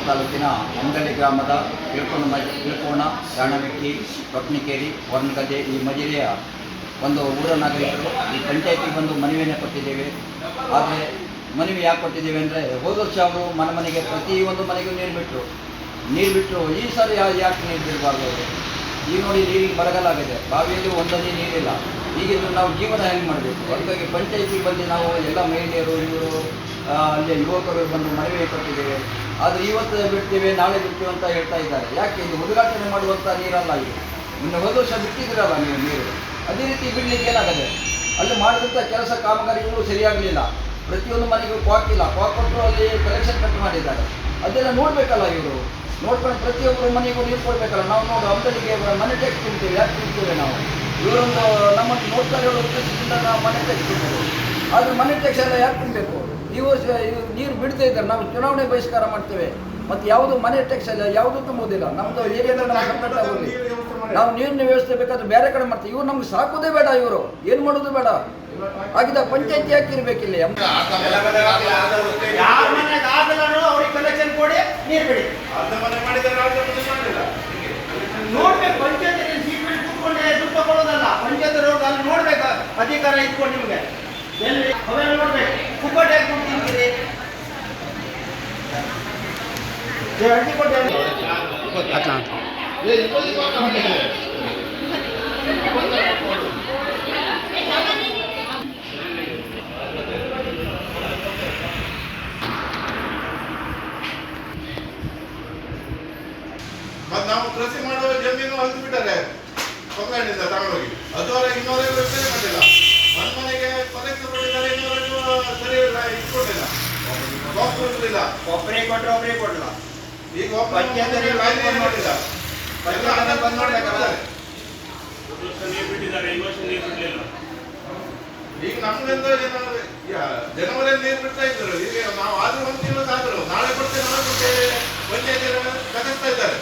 ತಾಲೂಕಿನ ಅಂಗಡಿ ಗ್ರಾಮದ ಇಳ್ಕೋಣ, ರಾಣವೆಕ್ಕಿ, ತೊಟ್ನಿಕೇರಿ, ವರ್ಣಗದ್ದೆ ಈ ಮಜಿರೆಯ ಒಂದು ಊರ ನಾಗರಿಕರು ಈ ಪಂಚಾಯತಿಗೆ ಬಂದು ಮನವಿಯನ್ನು ಕೊಟ್ಟಿದ್ದೇವೆ. ಆದರೆ ಮನವಿ ಯಾಕೆ ಕೊಟ್ಟಿದ್ದೇವೆ ಅಂದರೆ, ಹೋದ ವರ್ಷ ಅವರು ಮನೆಗೆ ಪ್ರತಿಯೊಂದು ಮನೆಗೂ ನೀರು ಬಿಟ್ಟರು. ಈ ಸಾರಿ ಯಾಕೆ ನೀರು ಬಿಡಬಾರ್ದು ಅವರು? ಈಗ ನೋಡಿ, ನೀರಿಗೆ ಬರಗಾಲಾಗಿದೆ, ಬಾವಿಯಲ್ಲಿ ಒಂದನೇ ನೀರಿಲ್ಲ. ಈಗಿದ್ರು ನಾವು ಜೀವನ ಹೆಂಗೆ ಮಾಡಬೇಕು? ಅದಕ್ಕಾಗಿ ಪಂಚಾಯತಿಗೆ ಬಂದು ನಾವು ಎಲ್ಲ ಮಹಿಳೆಯರು, ಇವರು ಅಲ್ಲಿ ಯುವಕರು ಬಂದು ಮನವಿ ಕೊಟ್ಟಿದ್ದೇವೆ. ಆದರೆ ಇವತ್ತು ಬಿಡ್ತೀವಿ, ನಾಳೆ ಬಿಡ್ತೀವಿ ಅಂತ ಹೇಳ್ತಾ ಇದ್ದಾರೆ. ಯಾಕೆ? ಇದು ಉದ್ಘಾಟನೆ ಮಾಡುವಂಥ ನೀರಲ್ಲ ಇದು. ಇನ್ನು ಹೋದ ವರ್ಷ ಬಿಟ್ಟಿದ್ದೀರಲ್ಲ ನೀವು ನೀರು, ಅದೇ ರೀತಿ ಬಿಡಲಿಕ್ಕೆ ಏನಾಗದೆ? ಅಲ್ಲಿ ಮಾಡಿದಂಥ ಕೆಲಸ ಕಾಮಗಾರಿಗಳು ಸರಿಯಾಗಲಿಲ್ಲ. ಪ್ರತಿಯೊಂದು ಮನೆಗೂ ಕ್ವಾಕಿಲ್ಲ, ಕೊಟ್ಟರು ಅಲ್ಲಿ ಕಲೆಕ್ಷನ್ ಕಟ್ ಮಾಡಿದ್ದಾರೆ. ಅದೆಲ್ಲ ನೋಡಬೇಕಲ್ಲ ಇವರು. ನೋಡ್ಕೊಂಡು ಪ್ರತಿಯೊಬ್ಬರು ಮನೆಗೂ ನೀರು ಕೊಡಬೇಕಲ್ಲ. ನಾವು ನೋಡಿ ಅಂಗಡಿಗೆ ಮನೆ ಟ್ಯಾಕ್ಸ್ ತುಂಬ್ತೇವೆ. ಯಾಕೆ ತುಂಬ್ತೇವೆ ನಾವು? ಇವರೊಂದು ನಮ್ಮನ್ನು ನೋಡ್ತಾ ಇರೋ ಉದ್ದೇಶದಿಂದ ನಾವು ಮನೆ ಟ್ಯಾಕ್ಸ್ ತುಂಬೋದು. ಆದರೆ ಮನೆ ಟ್ಯಾಕ್ಸ್ ಎಲ್ಲ ಯಾಕೆ ತುಂಬಬೇಕು? ನೀವು ನೀರು ಬಿಡ್ತಾ ಇದ್ದಾರೆ, ನಾವು ಚುನಾವಣೆ ಬಹಿಷ್ಕಾರ ಮಾಡ್ತೇವೆ. ಮತ್ತು ಯಾವುದು ಮನೆ ಟ್ಯಾಕ್ಸ್ ಎಲ್ಲ ಯಾವುದೂ ತುಂಬುವುದಿಲ್ಲ. ನಮ್ಮದು ಏರಿಯಾದಲ್ಲಿ ನಮ್ಮ ಸಂಕಟ ಆಗೋದು. ನಾವು ನೀರಿನ ವ್ಯವಸ್ಥೆ ಬೇಕಾದ್ರೆ ಬೇರೆ ಕಡೆ ಮಾಡ್ತೀವಿ. ಇವ್ರು ನಮ್ಗೆ ಸಾಕೋದೇ ಬೇಡ, ಇವರು ಏನು ಮಾಡೋದು ಬೇಡ. ಆಗಿದ್ದ ಪಂಚಾಯತಿ ಯಾಕೆ ಇರಬೇಕಿಲ್ಲ? ಕಲೆಕ್ಷನ್ ಕೊಡಿ, ನೀರು ಬಿಡಿ. ನೋಡ್ಬೇಕು, ಪಂಚಾಯತ್ ಸೀಟ್ ಬಿಟ್ಟು ಕೂತ್ಕೊಂಡೆ ದುಡ್ಡು ತಗೊಳ್ಳೋದಲ್ಲ. ಪಂಚಾಯತ್ ಅಲ್ಲಿ ನೋಡ್ಬೇಕು, ಅಧಿಕಾರ ಇಟ್ಕೊಂಡು ನಿಮ್ಗೆ ಎಲ್ಲಿ ಅವೆಲ್ಲ ನೋಡ್ಬೇಕು. ಕುಕ್ಕಟ್ ಯಾಕೆ ದುಡ್ಡು ತಿಂತೀರಿ? ಅಡ್ಡಿ ಕೊಟ್ಟೆ ಮತ್ತೆ ನಾವು ಕೃಷಿ ಮಾಡುವ ಜಮೀನು ಹಂಚು ಬಿಟ್ಟಾರೆ ಕೊಂಗಣ್ಣಿಂದ ತಗೊಂಡೋಗಿ. ಅದುವರೆ 250 ರೂಪಾಯಿ ಮಾಡಿಲ್ಲ. ಮನೆಗೆ ಕಲೆಕ್ಷನ್ ಕೊಟ್ಟಿದ್ದಾರೆ, 200 ಸರಿ ಇಟ್ಕೊಂಡಿಲ್ಲ. ಇಲ್ಲ ಒಬ್ಬರೇ ಕೊಟ್ಟರೆ ಒಬ್ಬರೇ ಕೊಡಲ್ಲ. ಈಗ ಪಂಚಾಯತ್ ಮಾಡಿಲ್ಲ, ಬಂದ್ ಮಾಡ್ಬೇಕಾದ್ರೆ ನೀರು ಬಿಟ್ಟಿದ್ದಾರೆ. ಈ ವರ್ಷ ನೀರು ಬಿಡಲಿಲ್ಲ. ಈಗ ನಮ್ದಿಂದ ಜನವರಿಯಲ್ಲಿ ನೀರು ಬಿಡ್ತಾ ಇದ್ರು. ಈಗ ನಾವು ಆದ್ರೂ 1 ತಿಂಗಳು ಆದ್ರು ನಾಳೆ ಕೊಡ್ತೇವೆ ಪಂಚಾಯತ್ ಕಲಿಸ್ತಾ ಇದ್ದಾರೆ.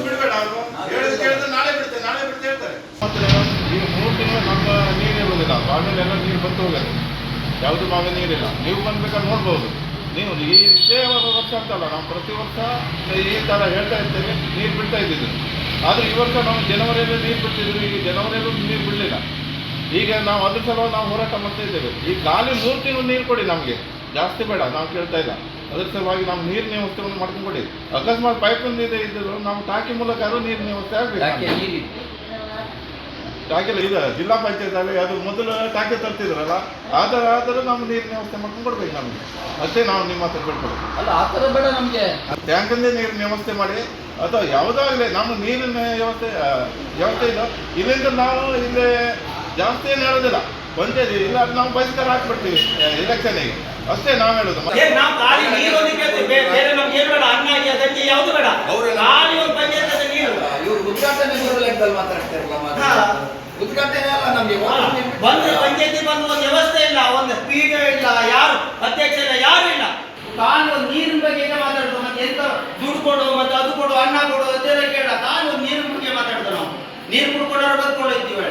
ಬಿಡಬೇಡ, ಅವರು ಹೇಳಿದ್ರೆ ಕೇಳಿದ್ರೆ ನಾಳೆ ಬಿಡ್ತೇವೆ ಹೇಳ್ತಾರೆ. ಈಗ 3 ತಿಂಗಳು ನಮ್ಮ ನೀರು ಇರುವುದಿಲ್ಲ. ಬಾವಿಲೆಲ್ಲ ನೀರು ಬಂದು ಹೋಗುತ್ತೆ, ಯಾವುದು ಬಾವಿ ನೀರಿಲ್ಲ. ನೀವು ಬಂದ್ಬೇಕಾದ್ರೆ ನೋಡ್ಬೋದು. ನೀವು ಇದೇ ವರ್ಷ ಅಂತಲ್ಲ, ನಾವು ಪ್ರತಿ ವರ್ಷ ಈ ಥರ ಹೇಳ್ತಾ ಇರ್ತೇವೆ, ನೀರು ಬಿಡ್ತಾ ಇದ್ದಿದ್ದು. ಆದರೆ ಈ ವರ್ಷ ನಾವು ಜನವರಿಯಲ್ಲಿ ನೀರು ಬಿಡ್ತಿದ್ವಿ. ಈಗ ಜನವರಿಯಲ್ಲೂ ನೀರು ಬಿಡಲಿಲ್ಲ. ಈಗ ನಾವು ಅದ್ರ ಸಲುವಾಗಿ ನಾವು ಹೋರಾಟ ಮಾಡ್ತಾ ಇದ್ದೇವೆ. ಈಗ ಖಾಲಿ 3 ತಿಂಗಳು ನೀರು ಕೊಡಿ, ನಮಗೆ ಜಾಸ್ತಿ ಬೇಡ, ನಾವು ಕೇಳ್ತಾ ಇಲ್ಲ. ಅದ್ರ ಸಲುವಾಗಿ ನಾವು ನೀರಿನ ವ್ಯವಸ್ಥೆಯನ್ನು ಮಾಡ್ಕೊಂಡು ಕೊಡಿ. ಅಕಸ್ಮಾತ್ ಪೈಪ್ ಇದೆ ಇದ್ದರು ನಾವು ಟಾಕಿ ಮೂಲಕ ನೀರಿನ ವ್ಯವಸ್ಥೆ ಆಗಬೇಕು. ಟಾಕಿಲ್ಲ, ಈಗ ಜಿಲ್ಲಾ ಪಂಚಾಯತ್ ಅದು ಮೊದಲು ಟಾಕಿ ತರ್ತಿದ್ರಲ್ಲ, ಆದರೂ ನಾವು ನೀರಿನ ವ್ಯವಸ್ಥೆ ಮಾಡ್ಕೊಂಡು ಕೊಡ್ಬೇಕು ನಮಗೆ. ಅಷ್ಟೇ ನಾವು ನಿಮ್ಮ ಹತ್ರ ಬಿಡ್ಕೊಡು. ಅಲ್ಲ, ಆ ಥರ ಬೇಡ ನಮಗೆ. ಟ್ಯಾಂಕಂದೇ ನೀರಿನ ವ್ಯವಸ್ಥೆ ಮಾಡಿ, ಅಥವಾ ಯಾವುದಾಗಲಿ ನಮ್ಮ ನೀರಿನ ವ್ಯವಸ್ಥೆ ಇಲ್ಲ. ಇಲ್ಲಿಂದ ನಾವು ಇಲ್ಲಿ ಜಾಸ್ತಿ ಏನು ಹೇಳೋದಿಲ್ಲ. ಪಂಚಾಯತ್ ಇಲ್ಲ, ನಾವು ಬಹಿಷ್ಕಾರ ಹಾಕ್ಬಿಡ್ತೀವಿ ಎಲೆಕ್ಷನ್ಗೆ, ಅಷ್ಟೇ ನಾವು ಹೇಳೋದು. ನಾವು ಖಾಲಿ ನೀರು ಬೇರೆ ನಮ್ಗೆ ಏನು ಬೇಡ. ಅನ್ನ ಅದಕ್ಕೆ ಯಾವುದು ಬೇಡ. ಖಾಲಿ ಒಂದು ಪಂಚಾಯತ್ ನೀರು. ಇವರು ಉದ್ಘಾಟನೆ ಲೆಕ್ಕದಲ್ಲಿ ಮಾತಾಡ್ತಾರಲ್ಲ, ಉದ್ಘಾಟನೆ ಅಲ್ಲ ನಮಗೆ. ಬಂದ್ರೆ ಪಂಚಾಯತಿ ಬಂದು ಒಂದು ವ್ಯವಸ್ಥೆ ಇಲ್ಲ, ಒಂದು ಪೀಠ ಇಲ್ಲ, ಯಾರು ಅಧ್ಯಕ್ಷ ಇಲ್ಲ, ಯಾರು ಇಲ್ಲ. ತಾನು ಒಂದು ನೀರಿನ ಬಗ್ಗೆ ಮಾತಾಡ್ದು. ಮತ್ತೆ ಎಂತ ದುಡ್ಡು ಕೊಡು, ಮತ್ತೆ ಅದು ಕೊಡು, ಅನ್ನ ಕೊಡು, ಅದೆಲ್ಲ ಕೇಳ. ತಾನು ಒಂದು ನೀರಿನ ಬಗ್ಗೆ ಮಾತಾಡ್ತಾನೆ. ನಾವು ನೀರು ಕುಡ್ಕೊಂಡವ್ರು ಬದುಕೊಂಡಿದ್ದೀವಿ.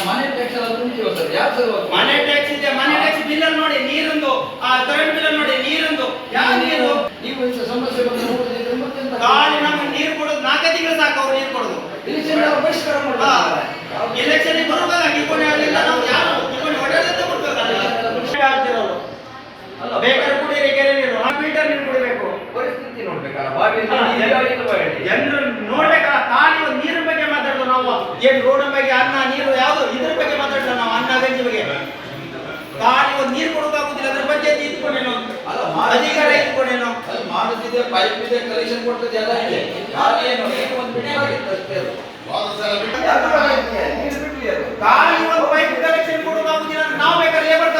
ಮನೆ ಟ್ಯಾಕ್ಸ್ ಎಲ್ಲ ತುಂಬ್ತೀವಿ ಸರ್. ಯಾಕೆ ಮನೆ ಟ್ಯಾಕ್ಸ್ ಇದೆ, ಮನೆ ಟ್ಯಾಕ್ಸ್ ಬಿಲ್ ನೋಡಿ, ನೀರೊಂದು ಕರೆಂಟ್ ಬಿಲ್ ನೋಡಿ, ನೀರೊಂದು ಯಾವ ನೀರು ನೀವು ಸಮಸ್ಯೆ ಖಾಲಿ ನಮ್ಗೆ ನೀರು ಕೊಡೋದು 4 ತಿಂಗಳು ಸಾಕು. ಅವ್ರು ನೀರು ಕೊಡೋದು ಬಹಿಷ್ಕಾರ ಮಾಡ್ತಾರೆ. ಎಲೆಕ್ಷನ್ ಬರುವಾಗ ಕಿಕ್ಕೊಂಡು ಹೇಳಲಿಲ್ಲ. ನಾವು ಯಾರು ಕಿಕ್ಕೊಂಡು ಹೊಡೆಯೋದಂತ ಕೊಡ್ಬೇಕು. ಬೇಕಾದ್ರೆ ಕುಡಿಯಲಿ ಕೆರೆ ನೀರು, ಫಿಲ್ಟರ್ ನೀರು ಕುಡಿಬೇಕು. ಪರಿಸ್ಥಿತಿ ನೋಡ್ಬೇಕಲ್ಲ, ಜನರು ನೋಡ್ಬೇಕಲ್ಲ. ಖಾಲಿ ಒಂದು ನೀರಿನ ಬಗ್ಗೆ ಮಾತಾಡೋದು ನಾವು. ಏನು ರೋಡ್ ಬಗ್ಗೆ, ಅನ್ನ ನೀರು ಯಾವುದು ಇದ್ರ ಬಗ್ಗೆ ಮಾತಾಡೋದು ನಾವು. ಅನ್ನ ಗಂಜಿ ಬಗ್ಗೆ ಖಾಲಿ ಒಂದು ನೀರು ಕೊಡೋಕ್ಕಾಗುದಿಲ್ಲ. ಅದ್ರ ಬಗ್ಗೆ ಇಟ್ಕೊಂಡೇನೋ ಅಧಿಕಾರ ಇಟ್ಕೊಂಡೇನೋ ಮಾಡುತ್ತಿದೆ. ಪೈಪ್ ಇದೆ, ಕಲೆಕ್ಷನ್ ಕೊಡ್ತದೆ, ಎಲ್ಲ ಇದೆ. ಖಾಲಿ ಒಂದು ಪೈಪ್ ಕಲೆಕ್ಷನ್ ಕೊಡೋಕ್ಕಾಗುದಿಲ್ಲ. ನಾವು ಬೇಕಾದ್ರೆ ಲೇಬರ್